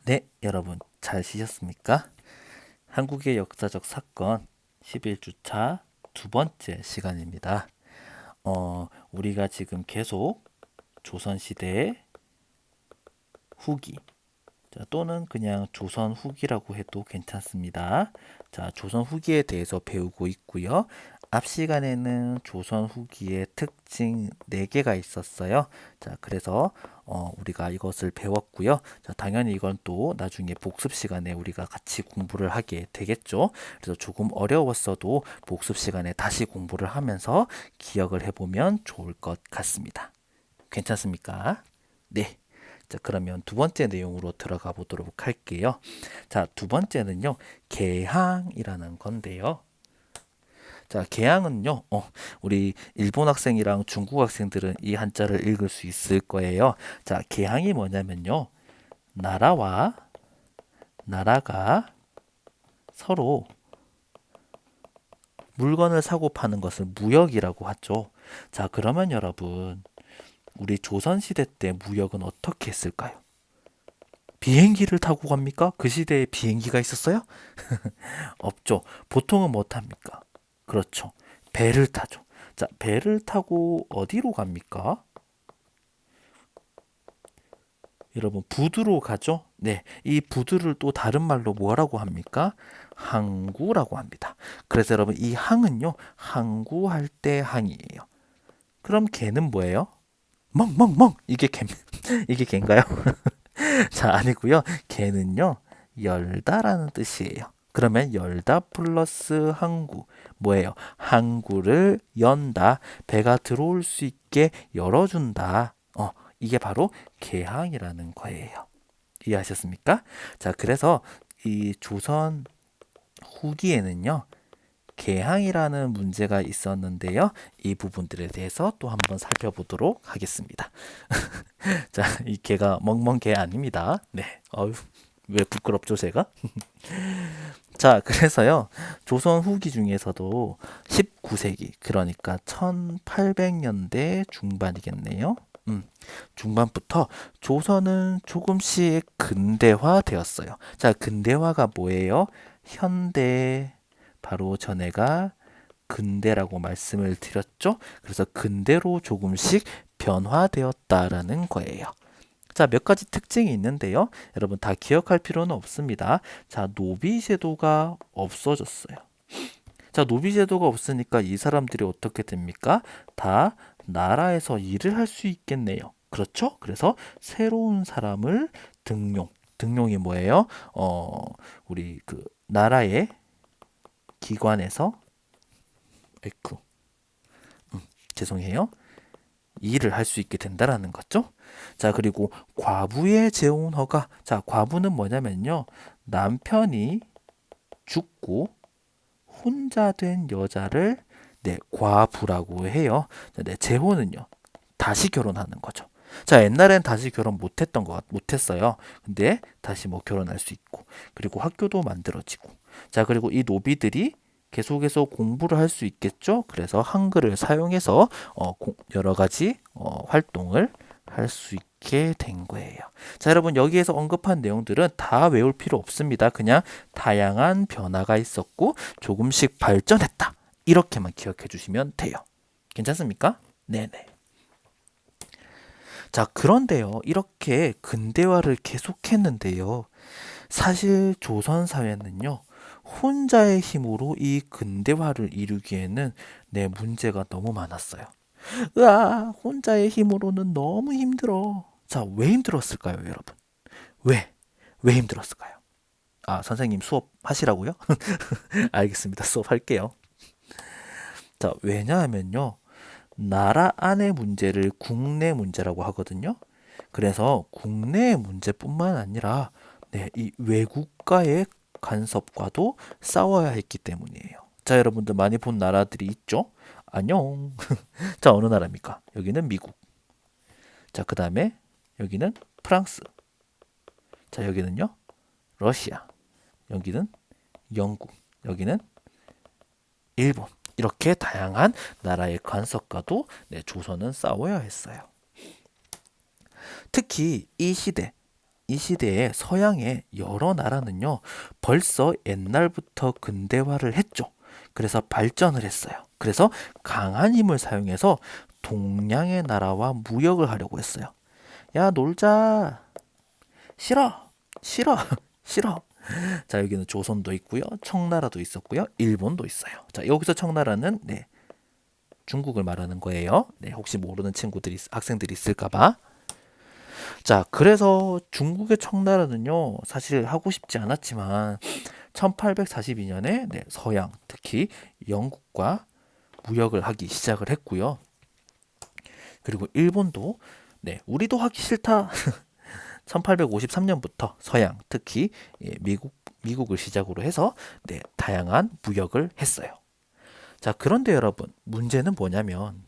네, 여러분 잘 쉬셨습니까? 한국의 역사적 사건 11주차 두 번째 시간입니다. 우리가 지금 계속 조선시대 후기 또는 그냥 조선 후기라고 해도 괜찮습니다. 자, 조선 후기에 대해서 배우고 있고요. 앞 시간에는 조선 후기의 특징 4개가 있었어요. 자, 그래서 우리가 이것을 배웠고요. 자, 당연히 이건 또 나중에 복습 시간에 우리가 같이 공부를 하게 되겠죠. 그래서 조금 어려웠어도 복습 시간에 다시 공부를 하면서 기억을 해보면 좋을 것 같습니다. 괜찮습니까? 네. 자, 그러면 두 번째 내용으로 들어가 보도록 할게요. 자, 두 번째는요, 개항이라는 건데요. 자, 개항은요, 우리 일본 학생이랑 중국 학생들은 이 한자를 읽을 수 있을 거예요. 자, 개항이 뭐냐면요, 나라와 나라가 서로 물건을 사고 파는 것을 무역이라고 하죠. 자, 그러면 여러분, 우리 조선시대 때 무역은 어떻게 했을까요? 비행기를 타고 갑니까? 그 시대에 비행기가 있었어요? 없죠. 보통은 뭐 탑니까? 그렇죠. 배를 타죠. 자, 배를 타고 어디로 갑니까? 여러분, 부두로 가죠? 네. 이 부두를 또 다른 말로 뭐라고 합니까? 항구라고 합니다. 그래서 여러분, 이 항은요, 항구할 때 항이에요. 그럼 개는 뭐예요? 멍멍멍! 이게 개, 이게 개인가요? 자, 아니고요. 개는요, 열다라는 뜻이에요. 그러면 열다 플러스 항구 뭐예요? 항구를 연다. 배가 들어올 수 있게 열어준다. 이게 바로 개항이라는 거예요. 이해하셨습니까? 자, 그래서 이 조선 후기에는요. 개항이라는 문제가 있었는데요. 이 부분들에 대해서 또 한번 살펴보도록 하겠습니다. 자, 이 개가 멍멍개 아닙니다. 네. 왜 부끄럽죠, 제가? 자, 그래서요, 조선 후기 중에서도 19세기, 그러니까 1800년대 중반이겠네요. 중반부터 조선은 조금씩 근대화 되었어요. 자, 근대화가 뭐예요? 현대, 바로 전에가 근대라고 말씀을 드렸죠? 그래서 근대로 조금씩 변화되었다라는 거예요. 자, 몇 가지 특징이 있는데요. 여러분 다 기억할 필요는 없습니다. 자, 노비 제도가 없어졌어요. 자, 노비 제도가 없으니까 이 사람들이 어떻게 됩니까? 다 나라에서 일을 할 수 있겠네요. 그렇죠? 그래서 새로운 사람을 등용. 등용이 뭐예요? 우리 그 나라의 기관에서 에쿠. 죄송해요. 일을 할 수 있게 된다라는 거죠. 자, 그리고 과부의 재혼 허가. 자, 과부는 뭐냐면요. 남편이 죽고 혼자 된 여자를 과부라고 해요. 네, 재혼은요. 다시 결혼하는 거죠. 자, 옛날엔 다시 결혼 못했어요. 근데 다시 뭐 결혼할 수 있고, 그리고 학교도 만들어지고. 자, 그리고 이 노비들이 계속해서 공부를 할 수 있겠죠. 그래서 한글을 사용해서 여러 가지 활동을 할 수 있게 된 거예요. 자, 여러분 여기에서 언급한 내용들은 다 외울 필요 없습니다. 그냥 다양한 변화가 있었고 조금씩 발전했다. 이렇게만 기억해 주시면 돼요. 괜찮습니까? 네네. 자, 그런데요. 이렇게 근대화를 계속했는데요. 사실 조선 사회는요. 혼자의 힘으로 이 근대화를 이루기에는 문제가 너무 많았어요. 혼자의 힘으로는 너무 힘들어. 자, 왜 힘들었을까요, 여러분? 왜? 왜 힘들었을까요? 아, 선생님 수업 하시라고요? 알겠습니다. 수업할게요. 자, 왜냐하면요. 나라 안의 문제를 국내 문제라고 하거든요. 그래서 국내의 문제뿐만 아니라 이 외국과의 간섭과도 싸워야 했기 때문이에요. 자, 여러분들 많이 본 나라들이 있죠? 안녕. 자, 어느 나라입니까? 여기는 미국. 자, 그 다음에 여기는 프랑스. 자, 여기는요? 러시아. 여기는 영국. 여기는 일본. 이렇게 다양한 나라의 간섭과도 조선은 싸워야 했어요. 특히 이 시대 이 시대에 서양의 여러 나라는요, 벌써 옛날부터 근대화를 했죠. 그래서 발전을 했어요. 그래서 강한 힘을 사용해서 동양의 나라와 무역을 하려고 했어요. 야, 놀자. 싫어. 싫어. 싫어. 자, 여기는 조선도 있고요. 청나라도 있었고요. 일본도 있어요. 자, 여기서 청나라는 네, 중국을 말하는 거예요. 네, 혹시 모르는 친구들이 학생들이 있을까 봐. 자, 그래서 중국의 청나라는요, 사실 하고 싶지 않았지만 1842년에 네, 서양, 특히 영국과 무역을 하기 시작을 했고요. 그리고 일본도 네, 우리도 하기 싫다. 1853년부터 서양, 특히 예, 미국을 시작으로 해서 네, 다양한 무역을 했어요. 자, 그런데 여러분, 문제는 뭐냐면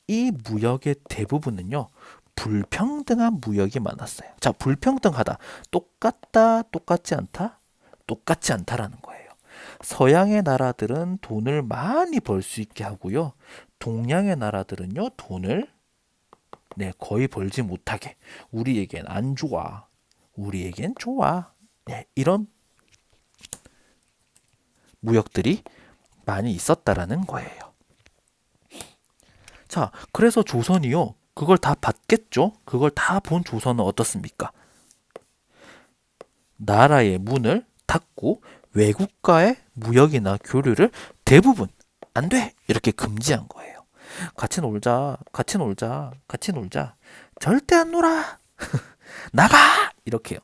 이 무역의 대부분은요, 불평등한 무역이 많았어요. 자, 불평등하다. 똑같다, 똑같지 않다? 똑같지 않다라는 거예요. 서양의 나라들은 돈을 많이 벌 수 있게 하고요. 동양의 나라들은요, 돈을 네, 거의 벌지 못하게. 우리에겐 안 좋아. 우리에겐 좋아. 네, 이런 무역들이 많이 있었다라는 거예요. 자, 그래서 조선이요. 그걸 다 봤겠죠? 그걸 다 본 조선은 어떻습니까? 나라의 문을 닫고 외국과의 무역이나 교류를 대부분 안 돼! 이렇게 금지한 거예요. 같이 놀자, 같이 놀자, 같이 놀자. 절대 안 놀아! 나가! 이렇게요.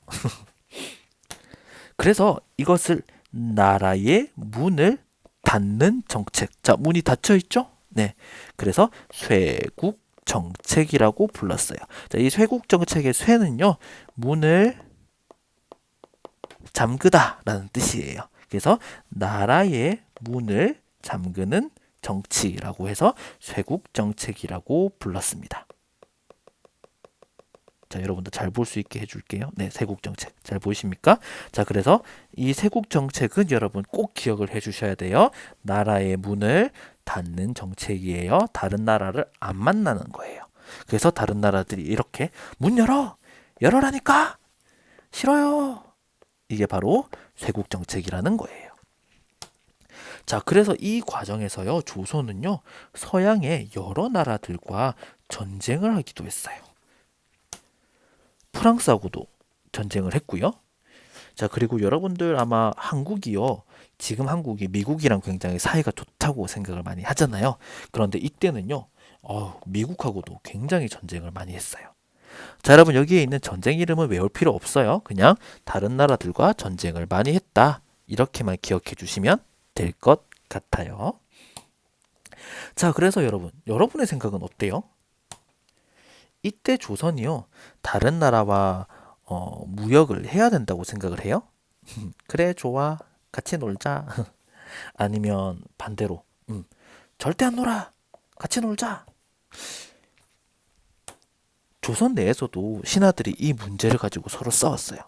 그래서 이것을 나라의 문을 닫는 정책. 자, 문이 닫혀 있죠? 네. 그래서 쇄국 정책이라고 불렀어요. 자, 이 쇄국 정책의 쇄는요, 문을 잠그다라는 뜻이에요. 그래서 나라의 문을 잠그는 정치라고 해서 쇄국 정책이라고 불렀습니다. 자, 여러분들 잘 볼 수 있게 해줄게요. 네, 세국 정책 잘 보이십니까? 자, 그래서 이 세국 정책은 여러분 꼭 기억을 해주셔야 돼요. 나라의 문을 닫는 정책이에요. 다른 나라를 안 만나는 거예요. 그래서 다른 나라들이 이렇게 문 열어! 열어라니까! 싫어요! 이게 바로 쇄국 정책이라는 거예요. 자, 그래서 이 과정에서요, 조선은요, 서양의 여러 나라들과 전쟁을 하기도 했어요. 프랑스하고도 전쟁을 했고요. 자, 그리고 여러분들 아마 한국이요. 지금 한국이 미국이랑 굉장히 사이가 좋다고 생각을 많이 하잖아요. 그런데 이때는요. 미국하고도 굉장히 전쟁을 많이 했어요. 자, 여러분 여기에 있는 전쟁 이름은 외울 필요 없어요. 그냥 다른 나라들과 전쟁을 많이 했다. 이렇게만 기억해 주시면 될 것 같아요. 자, 그래서 여러분의 생각은 어때요? 이때 조선이요. 다른 나라와 무역을 해야 된다고 생각을 해요? 그래, 좋아. 같이 놀자. 아니면 반대로, 절대 안 놀아. 같이 놀자. 조선 내에서도 신하들이 이 문제를 가지고 서로 싸웠어요.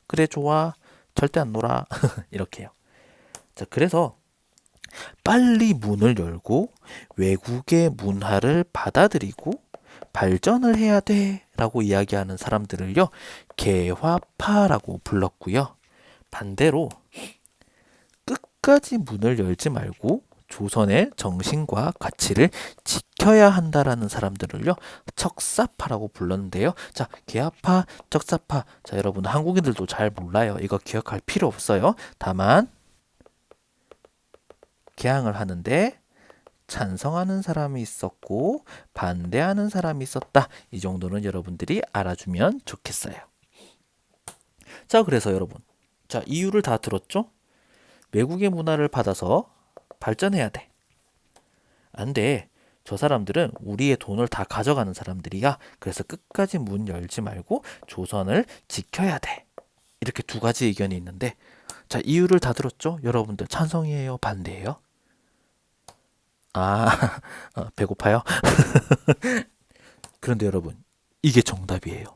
그래, 좋아. 절대 안 놀아. 이렇게요. 자, 그래서 빨리 문을 열고 외국의 문화를 받아들이고 발전을 해야 돼 라고 이야기하는 사람들을요, 개화파라고 불렀고요. 반대로 끝까지 문을 열지 말고 조선의 정신과 가치를 지켜야 한다라는 사람들을요, 척사파라고 불렀는데요. 자, 개화파, 척사파. 자, 여러분 한국인들도 잘 몰라요. 이거 기억할 필요 없어요. 다만 개항을 하는데 찬성하는 사람이 있었고 반대하는 사람이 있었다. 이 정도는 여러분들이 알아주면 좋겠어요. 자, 그래서 여러분, 자, 이유를 다 들었죠? 외국의 문화를 받아서 발전해야 돼. 안 돼. 저 사람들은 우리의 돈을 다 가져가는 사람들이야. 그래서 끝까지 문 열지 말고 조선을 지켜야 돼. 이렇게 두 가지 의견이 있는데, 자, 이유를 다 들었죠? 여러분들 찬성이에요? 반대예요? 아, 배고파요? 그런데 여러분, 이게 정답이에요.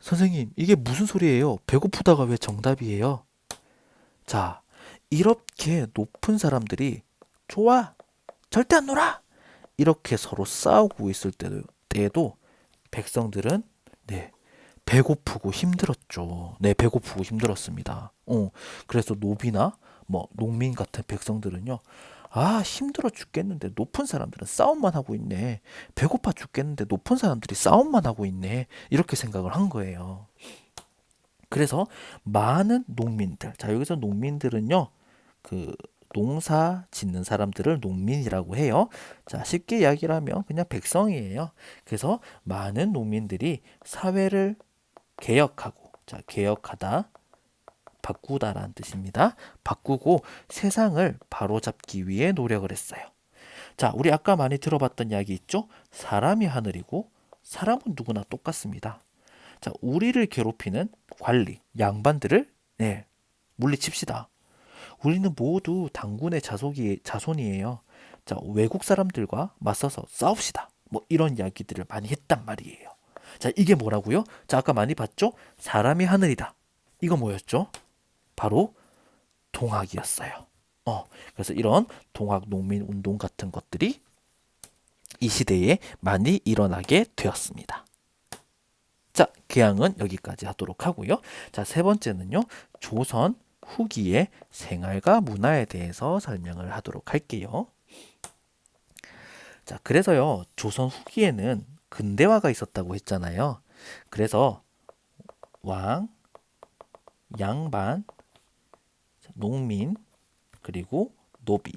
선생님, 이게 무슨 소리예요? 배고프다가 왜 정답이에요? 자, 이렇게 높은 사람들이 좋아, 절대 안 놀아! 이렇게 서로 싸우고 있을 때도 백성들은 네, 배고프고 힘들었죠. 네, 배고프고 힘들었습니다. 그래서 노비나 뭐 농민 같은 백성들은요. 아, 힘들어 죽겠는데 높은 사람들은 싸움만 하고 있네. 배고파 죽겠는데 높은 사람들이 싸움만 하고 있네. 이렇게 생각을 한 거예요. 그래서 많은 농민들, 자, 여기서 농민들은요, 그 농사 짓는 사람들을 농민이라고 해요. 자, 쉽게 이야기를 하면 그냥 백성이에요. 그래서 많은 농민들이 사회를 개혁하고, 자, 개혁하다, 바꾸다라는 뜻입니다. 바꾸고 세상을 바로잡기 위해 노력을 했어요. 자, 우리 아까 많이 들어봤던 이야기 있죠? 사람이 하늘이고 사람은 누구나 똑같습니다. 자, 우리를 괴롭히는 관리, 양반들을 물리칩시다. 우리는 모두 당군의 자손이에요. 자, 외국 사람들과 맞서서 싸웁시다. 뭐 이런 이야기들을 많이 했단 말이에요. 자, 이게 뭐라고요? 자, 아까 많이 봤죠? 사람이 하늘이다. 이거 뭐였죠? 바로 동학이었어요. 그래서 이런 동학 농민 운동 같은 것들이 이 시대에 많이 일어나게 되었습니다. 자, 개항은 여기까지 하도록 하고요. 자, 세 번째는요. 조선 후기의 생활과 문화에 대해서 설명을 하도록 할게요. 자, 그래서요. 조선 후기에는 근대화가 있었다고 했잖아요. 그래서 왕, 양반, 농민, 그리고 노비.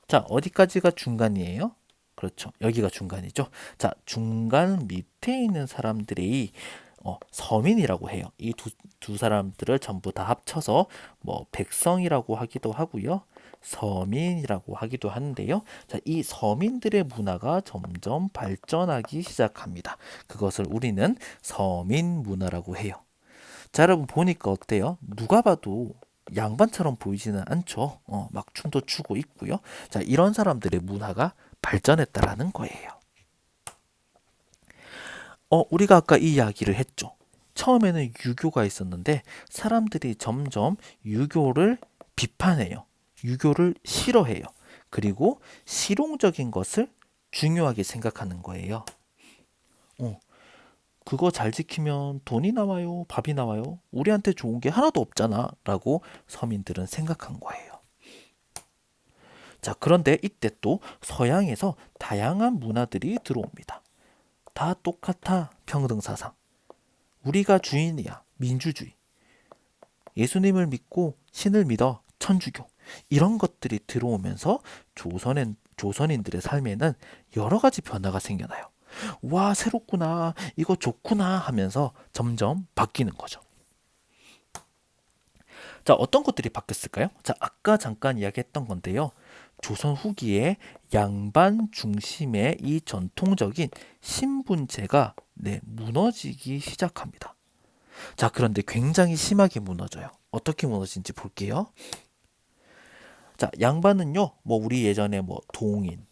자, 어디까지가 중간이에요? 그렇죠. 여기가 중간이죠. 자, 중간 밑에 있는 사람들이 서민이라고 해요. 이 두 사람들을 전부 다 합쳐서 뭐 백성이라고 하기도 하고요. 서민이라고 하기도 하는데요. 자, 이 서민들의 문화가 점점 발전하기 시작합니다. 그것을 우리는 서민 문화라고 해요. 자, 여러분 보니까 어때요? 누가 봐도 양반처럼 보이지는 않죠. 막 춤도 추고 있고요. 자, 이런 사람들의 문화가 발전했다라는 거예요. 우리가 아까 이 이야기를 했죠. 처음에는 유교가 있었는데 사람들이 점점 유교를 비판해요. 유교를 싫어해요. 그리고 실용적인 것을 중요하게 생각하는 거예요. 그거 잘 지키면 돈이 나와요, 밥이 나와요. 우리한테 좋은 게 하나도 없잖아. 라고 서민들은 생각한 거예요. 자, 그런데 이때 또 서양에서 다양한 문화들이 들어옵니다. 다 똑같아, 평등사상. 우리가 주인이야, 민주주의. 예수님을 믿고 신을 믿어, 천주교. 이런 것들이 들어오면서 조선인들의 삶에는 여러 가지 변화가 생겨나요. 와, 새롭구나, 이거 좋구나 하면서 점점 바뀌는 거죠. 자, 어떤 것들이 바뀌었을까요? 자, 아까 잠깐 이야기했던 건데요. 조선 후기에 양반 중심의 이 전통적인 신분제가 무너지기 시작합니다. 자, 그런데 굉장히 심하게 무너져요. 어떻게 무너진지 볼게요. 자, 양반은요, 뭐 우리 예전에 뭐 동인,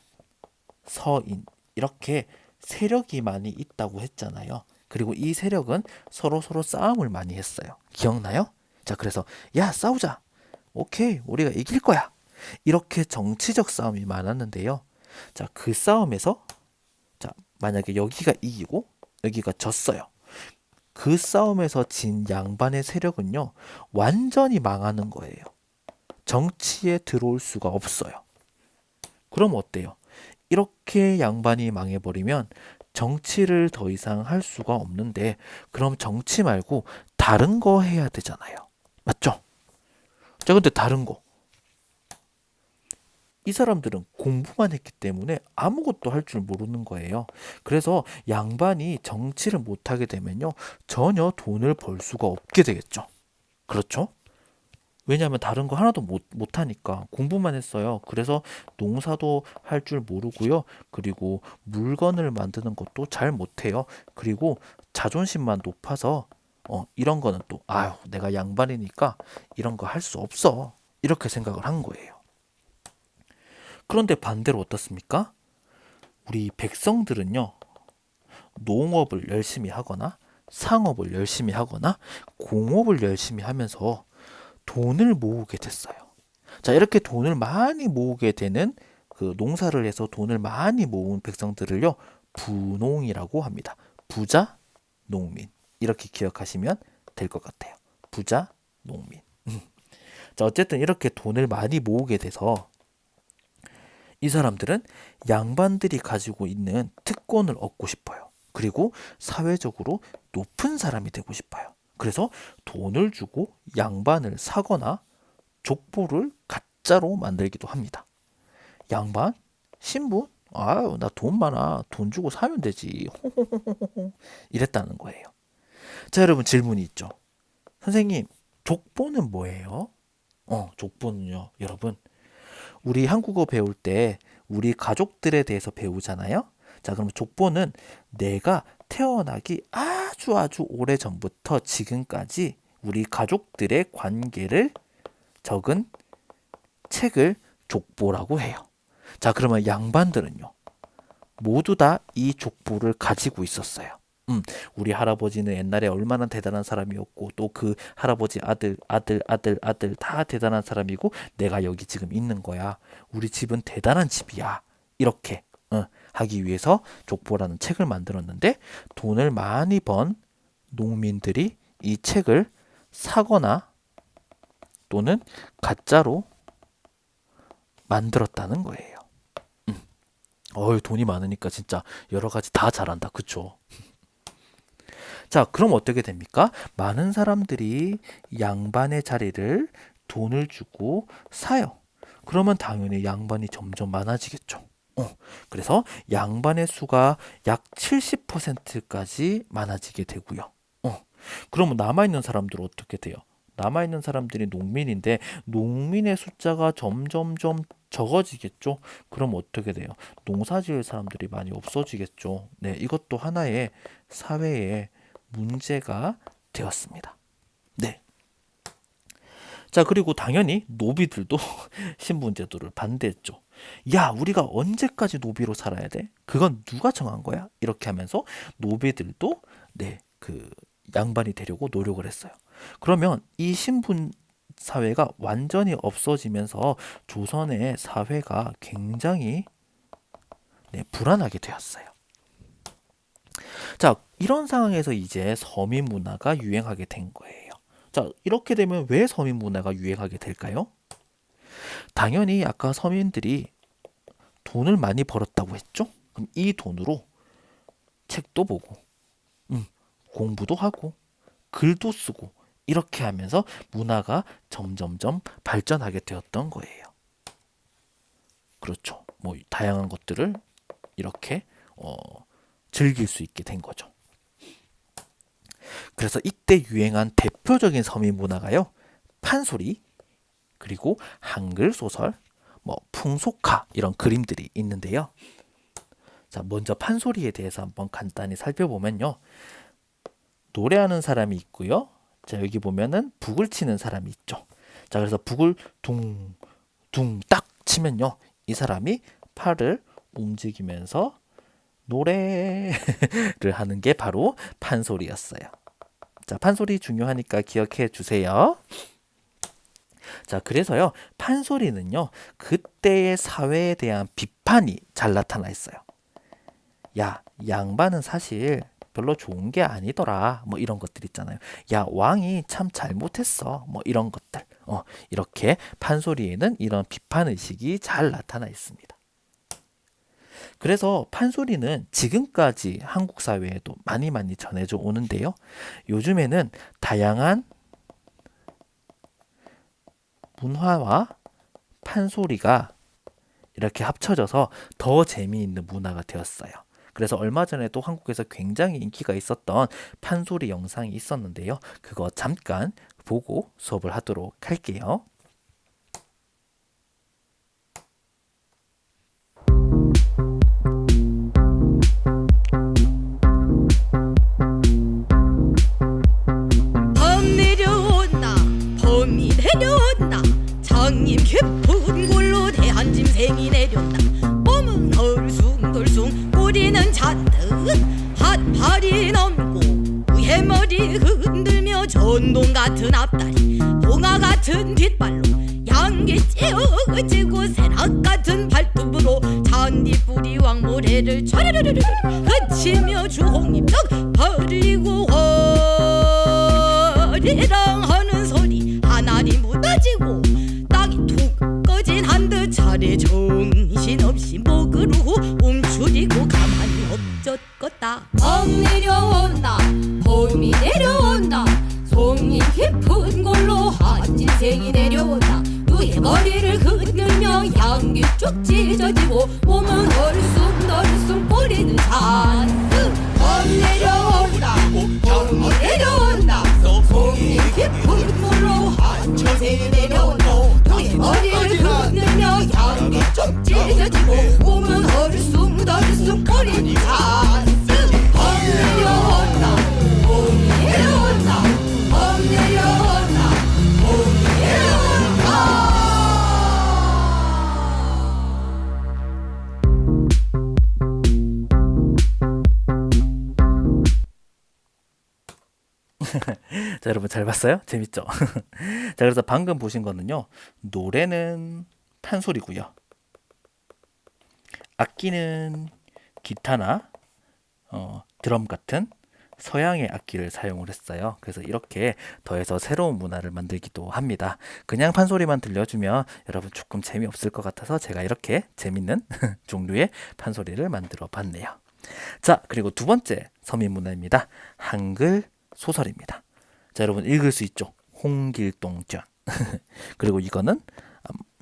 서인 이렇게 세력이 많이 있다고 했잖아요. 그리고 이 세력은 서로 싸움을 많이 했어요. 기억나요? 자, 그래서 야, 싸우자. 오케이, 우리가 이길 거야. 이렇게 정치적 싸움이 많았는데요. 자, 그 싸움에서 자, 만약에 여기가 이기고 여기가 졌어요. 그 싸움에서 진 양반의 세력은요, 완전히 망하는 거예요. 정치에 들어올 수가 없어요. 그럼 어때요? 이렇게 양반이 망해버리면 정치를 더 이상 할 수가 없는데, 그럼 정치 말고 다른 거 해야 되잖아요. 맞죠? 자, 근데 다른 거. 이 사람들은 공부만 했기 때문에 아무것도 할 줄 모르는 거예요. 그래서 양반이 정치를 못하게 되면요, 전혀 돈을 벌 수가 없게 되겠죠. 그렇죠? 왜냐하면 다른 거 하나도 못하니까 공부만 했어요. 그래서 농사도 할 줄 모르고요. 그리고 물건을 만드는 것도 잘 못해요. 그리고 자존심만 높아서 이런 거는 또 아유, 내가 양반이니까 이런 거 할 수 없어. 이렇게 생각을 한 거예요. 그런데 반대로 어떻습니까? 우리 백성들은요, 농업을 열심히 하거나 상업을 열심히 하거나 공업을 열심히 하면서 돈을 모으게 됐어요. 자, 이렇게 돈을 많이 모으게 되는, 그 농사를 해서 돈을 많이 모은 백성들을요, 부농이라고 합니다. 부자 농민. 이렇게 기억하시면 될 것 같아요. 부자, 농민. 자, 어쨌든 이렇게 돈을 많이 모으게 돼서 이 사람들은 양반들이 가지고 있는 특권을 얻고 싶어요. 그리고 사회적으로 높은 사람이 되고 싶어요. 그래서 돈을 주고 양반을 사거나 족보를 가짜로 만들기도 합니다. 양반? 신분? 아유, 나 돈 많아. 돈 주고 사면 되지. 이랬다는 거예요. 자, 여러분 질문이 있죠. 선생님, 족보는 뭐예요? 족보는요, 여러분. 우리 한국어 배울 때 우리 가족들에 대해서 배우잖아요. 자, 그럼 족보는 내가 태어나기 아주 오래 전부터 지금까지 우리 가족들의 관계를 적은 책을 족보라고 해요. 자, 그러면 양반들은요, 모두 다 이 족보를 가지고 있었어요. 우리 할아버지는 옛날에 얼마나 대단한 사람이었고 또 그 할아버지 아들 다 대단한 사람이고 내가 여기 지금 있는 거야. 우리 집은 대단한 집이야. 이렇게 하기 위해서 족보라는 책을 만들었는데 돈을 많이 번 농민들이 이 책을 사거나 또는 가짜로 만들었다는 거예요. 돈이 많으니까 진짜 여러 가지 다 잘한다. 그쵸? 자, 그럼 어떻게 됩니까? 많은 사람들이 양반의 자리를 돈을 주고 사요. 그러면 당연히 양반이 점점 많아지겠죠. 그래서 양반의 수가 약 70%까지 많아지게 되고요. 그러면 남아있는 사람들은 어떻게 돼요? 남아있는 사람들이 농민인데 농민의 숫자가 점점점 적어지겠죠. 그럼 어떻게 돼요? 농사지을 사람들이 많이 없어지겠죠. 네, 이것도 하나의 사회의 문제가 되었습니다. 네. 자, 그리고 당연히 노비들도 신분제도를 반대했죠. 야, 우리가 언제까지 노비로 살아야 돼? 그건 누가 정한 거야? 이렇게 하면서 노비들도 그 양반이 되려고 노력을 했어요. 그러면 이 신분 사회가 완전히 없어지면서 조선의 사회가 굉장히 불안하게 되었어요. 자, 이런 상황에서 이제 서민 문화가 유행하게 된 거예요. 자, 이렇게 되면 왜 서민 문화가 유행하게 될까요? 당연히 아까 서민들이 돈을 많이 벌었다고 했죠? 그럼 이 돈으로 책도 보고, 공부도 하고, 글도 쓰고, 이렇게 하면서 문화가 점점점 발전하게 되었던 거예요. 그렇죠. 뭐 다양한 것들을 이렇게 즐길 수 있게 된 거죠. 그래서 이때 유행한 대표적인 서민 문화가요, 판소리, 그리고 한글 소설, 풍속화 이런 그림들이 있는데요. 자, 먼저 판소리에 대해서 한번 간단히 살펴보면요, 노래하는 사람이 있고요. 자, 여기 보면은 북을 치는 사람이 있죠. 자, 그래서 북을 둥둥 딱 치면요, 이 사람이 팔을 움직이면서 노래를 하는 게 바로 판소리였어요. 자, 판소리 중요하니까 기억해 주세요. 자, 그래서요, 판소리는요, 그때의 사회에 대한 비판이 잘 나타나 있어요. 야, 양반은 사실 별로 좋은 게 아니더라. 뭐 이런 것들 있잖아요. 야, 왕이 참 잘못했어. 뭐 이런 것들. 이렇게 판소리에는 이런 비판 의식이 잘 나타나 있습니다. 그래서 판소리는 지금까지 한국 사회에도 많이 전해져 오는데요. 요즘에는 다양한 문화와 판소리가 이렇게 합쳐져서 더 재미있는 문화가 되었어요. 그래서 얼마 전에도 한국에서 굉장히 인기가 있었던 판소리 영상이 있었는데요. 그거 잠깐 보고 수업을 하도록 할게요. 범 내려온다, 범이 내려온다. 장님 깊은 골로 대한 짐승이 내렸다. 몸은 덜숭덜숭 꼬리는 잔뜩 핫팔이 넘고 위에 머리 흔들며 전동 같은 앞다리 봉화 같은 뒷발로 양기 찌어지고 새낙 같은 발톱으로 잔디뿌리 왕모래를 촤르르르르 그치며 주홍잎떡 벌리고 리랑 하는 소리 하나리 무너지고 땅이 툭 꺼진 한듯 차례 정신없이 먹으로 움츠리고 가만히 엎젖겄다. 봄 내려온다 봄이 내려온다 송이 깊은 골로 한 진생이 내려온다 누의 머리를 흔들며 향기 쭉 찢어지고 몸은 헐쑥덜쑥 꼬리는 잔뜩 봄 내려온다 봄이 내려온다 송이 깊은 골로 한 진생이 내려온다 누의 머리를 흔들며 향기 쭉 찢어지고 몸은 헐쑥덜쑥 꼬리는 잔뜩 봄 내려온다 봄이 내려온다 봄 내려온다 봄이 내려온다. 자, 여러분 잘 봤어요? 재밌죠? 자, 그래서 방금 보신 거는요. 노래는 판소리고요. 악기는 기타나 드럼 같은 서양의 악기를 사용을 했어요. 그래서 이렇게 더해서 새로운 문화를 만들기도 합니다. 그냥 판소리만 들려주면 여러분 조금 재미없을 것 같아서 제가 이렇게 재밌는 종류의 판소리를 만들어 봤네요. 자, 그리고 두 번째 서민 문화입니다. 한글 소설입니다. 자, 여러분 읽을 수 있죠? 홍길동전. 그리고 이거는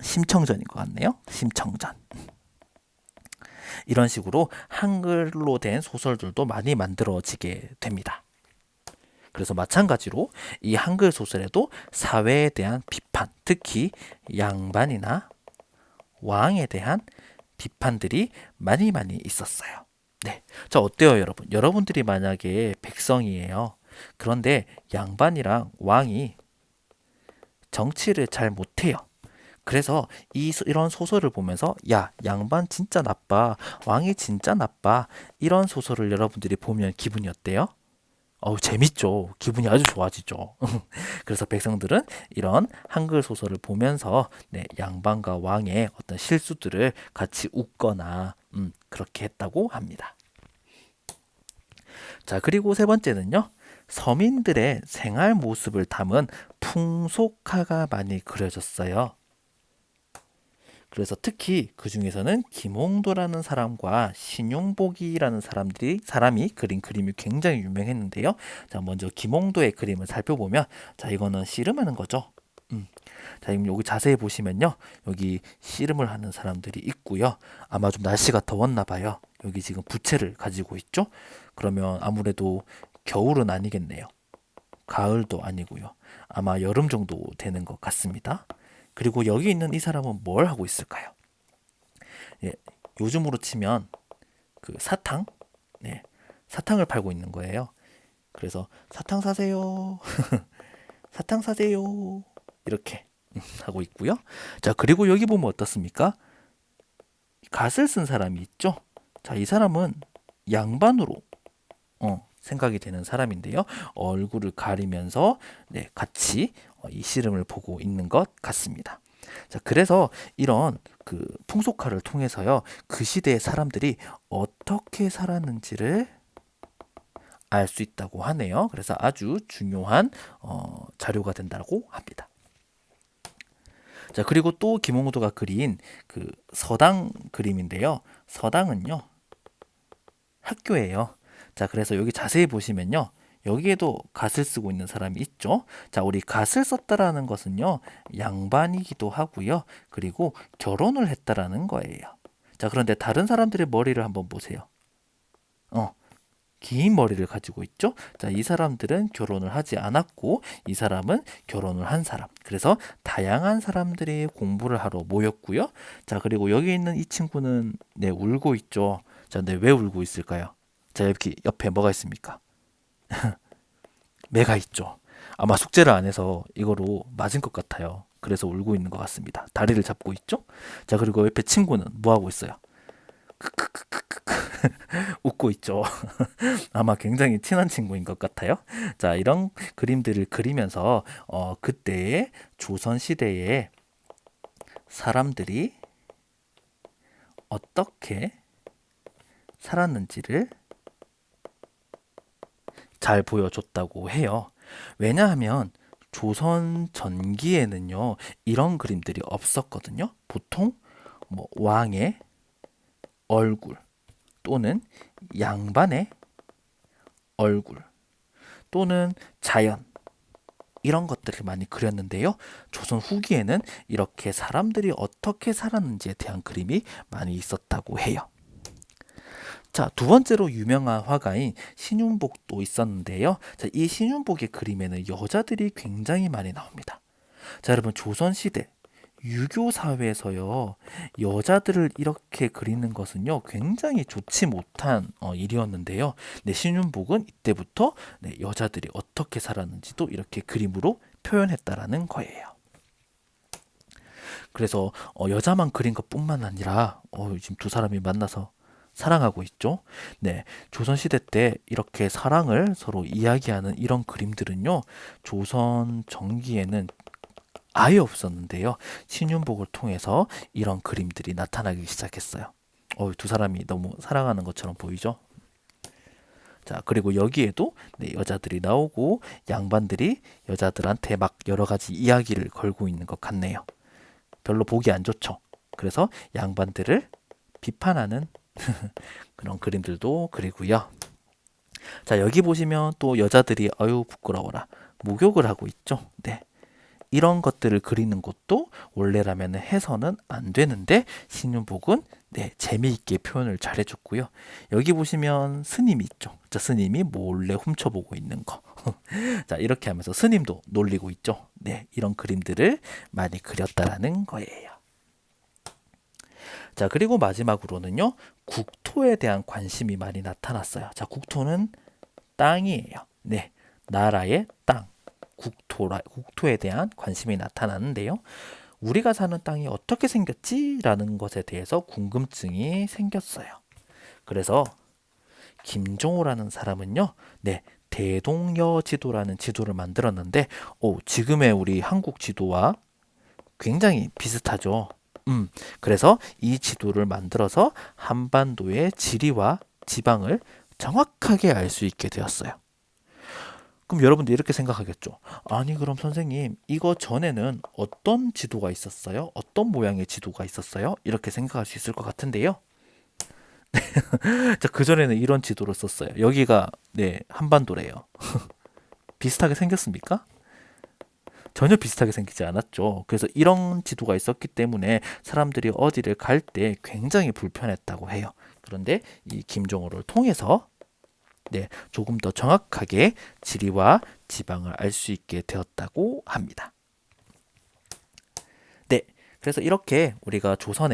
심청전인 것 같네요. 심청전. 이런 식으로 한글로 된 소설들도 많이 만들어지게 됩니다. 그래서 마찬가지로 이 한글 소설에도 사회에 대한 비판, 특히 양반이나 왕에 대한 비판들이 많이 있었어요. 네. 자, 어때요, 여러분? 여러분들이 만약에 백성이에요. 그런데 양반이랑 왕이 정치를 잘 못해요. 그래서 이런 소설을 보면서 야, 양반 진짜 나빠, 왕이 진짜 나빠, 이런 소설을 여러분들이 보면 기분이 어때요? 재밌죠. 기분이 아주 좋아지죠. 그래서 백성들은 이런 한글 소설을 보면서 양반과 왕의 어떤 실수들을 같이 웃거나 그렇게 했다고 합니다. 자, 그리고 세 번째는요. 서민들의 생활 모습을 담은 풍속화가 많이 그려졌어요. 그래서 특히 그 중에서는 김홍도라는 사람과 신용복이라는 사람이 그린 그림이 굉장히 유명했는데요. 자, 먼저 김홍도의 그림을 살펴보면, 자, 이거는 씨름하는 거죠. 자, 여기 자세히 보시면요, 여기 씨름을 하는 사람들이 있고요. 아마 좀 날씨가 더웠나 봐요. 여기 지금 부채를 가지고 있죠. 그러면 아무래도 겨울은 아니겠네요. 가을도 아니고요. 아마 여름 정도 되는 것 같습니다. 그리고 여기 있는 이 사람은 뭘 하고 있을까요? 예, 요즘으로 치면 그 사탕, 사탕을 팔고 있는 거예요. 그래서 사탕 사세요, 사탕 사세요, 이렇게 하고 있고요. 자, 그리고 여기 보면 어떻습니까? 갓을 쓴 사람이 있죠. 자, 이 사람은 양반으로 생각이 되는 사람인데요. 얼굴을 가리면서 같이 이 씨름을 보고 있는 것 같습니다. 자, 그래서 이런 그 풍속화를 통해서요, 그 시대의 사람들이 어떻게 살았는지를 알 수 있다고 하네요. 그래서 아주 중요한 자료가 된다고 합니다. 자, 그리고 또 김홍도가 그린 그 서당 그림인데요. 서당은요, 학교예요. 자, 그래서 여기 자세히 보시면요, 여기에도 갓을 쓰고 있는 사람이 있죠. 자, 우리 갓을 썼다라는 것은요, 양반이기도 하고요. 그리고 결혼을 했다라는 거예요. 자, 그런데 다른 사람들의 머리를 한번 보세요. 긴 머리를 가지고 있죠. 자, 이 사람들은 결혼을 하지 않았고, 이 사람은 결혼을 한 사람. 그래서 다양한 사람들이 공부를 하러 모였고요. 자, 그리고 여기 있는 이 친구는 울고 있죠. 자, 근데 왜 울고 있을까요? 자, 여기 옆에 뭐가 있습니까? 매가 있죠. 아마 숙제를 안 해서 이거로 맞은 것 같아요. 그래서 울고 있는 것 같습니다. 다리를 잡고 있죠. 자, 그리고 옆에 친구는 뭐 하고 있어요? 웃고 있죠. 아마 굉장히 친한 친구인 것 같아요. 자, 이런 그림들을 그리면서 그때의 조선 시대의 사람들이 어떻게 살았는지를 잘 보여줬다고 해요. 왜냐하면 조선 전기에는요, 이런 그림들이 없었거든요. 보통 뭐 왕의 얼굴 또는 양반의 얼굴 또는 자연 이런 것들을 많이 그렸는데요. 조선 후기에는 이렇게 사람들이 어떻게 살았는지에 대한 그림이 많이 있었다고 해요. 자, 두 번째로 유명한 화가인 신윤복도 있었는데요. 자, 이 신윤복의 그림에는 여자들이 굉장히 많이 나옵니다. 자, 여러분 조선시대 유교 사회에서요, 여자들을 이렇게 그리는 것은요, 굉장히 좋지 못한 일이었는데요. 네, 신윤복은 이때부터 네, 여자들이 어떻게 살았는지도 이렇게 그림으로 표현했다라는 거예요. 그래서 여자만 그린 것뿐만 아니라 지금 두 사람이 만나서 사랑하고 있죠. 네, 조선시대 때 이렇게 사랑을 서로 이야기하는 이런 그림들은요, 조선 전기에는 아예 없었는데요. 신윤복을 통해서 이런 그림들이 나타나기 시작했어요. 두 사람이 너무 사랑하는 것처럼 보이죠? 자, 그리고 여기에도 네, 여자들이 나오고 양반들이 여자들한테 막 여러 가지 이야기를 걸고 있는 것 같네요. 별로 보기 안 좋죠. 그래서 양반들을 비판하는 그런 그림들도 그리고요. 자, 여기 보시면 또 여자들이 아유 부끄러워라 목욕을 하고 있죠. 네. 이런 것들을 그리는 것도 원래라면 해서는 안 되는데 신윤복은 네, 재미있게 표현을 잘 해줬고요. 여기 보시면 스님이 있죠. 자, 스님이 몰래 훔쳐보고 있는 거. 자, 이렇게 하면서 스님도 놀리고 있죠. 네, 이런 그림들을 많이 그렸다라는 거예요. 자, 그리고 마지막으로는요, 국토에 대한 관심이 많이 나타났어요. 자, 국토는 땅이에요. 네, 나라의 땅. 국토에 대한 관심이 나타나는데요. 우리가 사는 땅이 어떻게 생겼지라는 것에 대해서 궁금증이 생겼어요. 그래서 김종호라는 사람은요, 네, 대동여 지도라는 지도를 만들었는데, 지금의 우리 한국 지도와 굉장히 비슷하죠. 그래서 이 지도를 만들어서 한반도의 지리와 지방을 정확하게 알 수 있게 되었어요. 그럼 여러분들 이렇게 생각하겠죠. 아니 그럼 선생님 이거 전에는 어떤 지도가 있었어요? 어떤 모양의 지도가 있었어요? 이렇게 생각할 수 있을 것 같은데요. 자, 그전에는 이런 지도를 썼어요. 여기가 네, 한반도래요. 비슷하게 생겼습니까? 전혀 비슷하게 생기지 않았죠. 그래서 이런 지도가 있었기 때문에 사람들이 어디를 갈 때 굉장히 불편했다고 해요. 그런데 이 김종호를 통해서 네, 조금 더 정확하게 지리와 지방을 알 수 있게 되었다고 합니다. 네, 그래서 이렇게 우리가 조선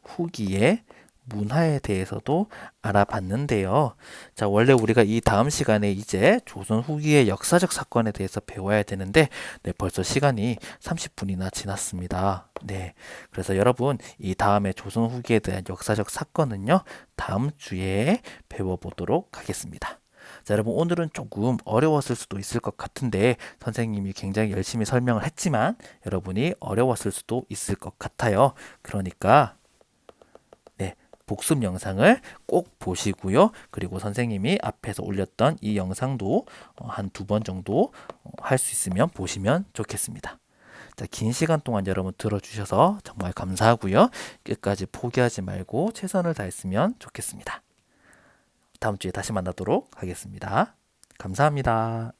후기의 문화에 대해서도 알아봤는데요. 자, 원래 우리가 이 다음 시간에 이제 조선 후기의 역사적 사건에 대해서 배워야 되는데, 네, 벌써 시간이 30분이나 지났습니다. 네, 그래서 여러분 이 다음에 조선 후기에 대한 역사적 사건은요, 다음 주에 배워보도록 하겠습니다. 자, 여러분 오늘은 조금 어려웠을 수도 있을 것 같은데 선생님이 굉장히 열심히 설명을 했지만 여러분이 어려웠을 수도 있을 것 같아요. 그러니까 복습 영상을 꼭 보시고요. 그리고 선생님이 앞에서 올렸던 이 영상도 한 2번 정도 할 수 있으면 보시면 좋겠습니다. 자, 긴 시간 동안 여러분 들어주셔서 정말 감사하고요. 끝까지 포기하지 말고 최선을 다했으면 좋겠습니다. 다음 주에 다시 만나도록 하겠습니다. 감사합니다.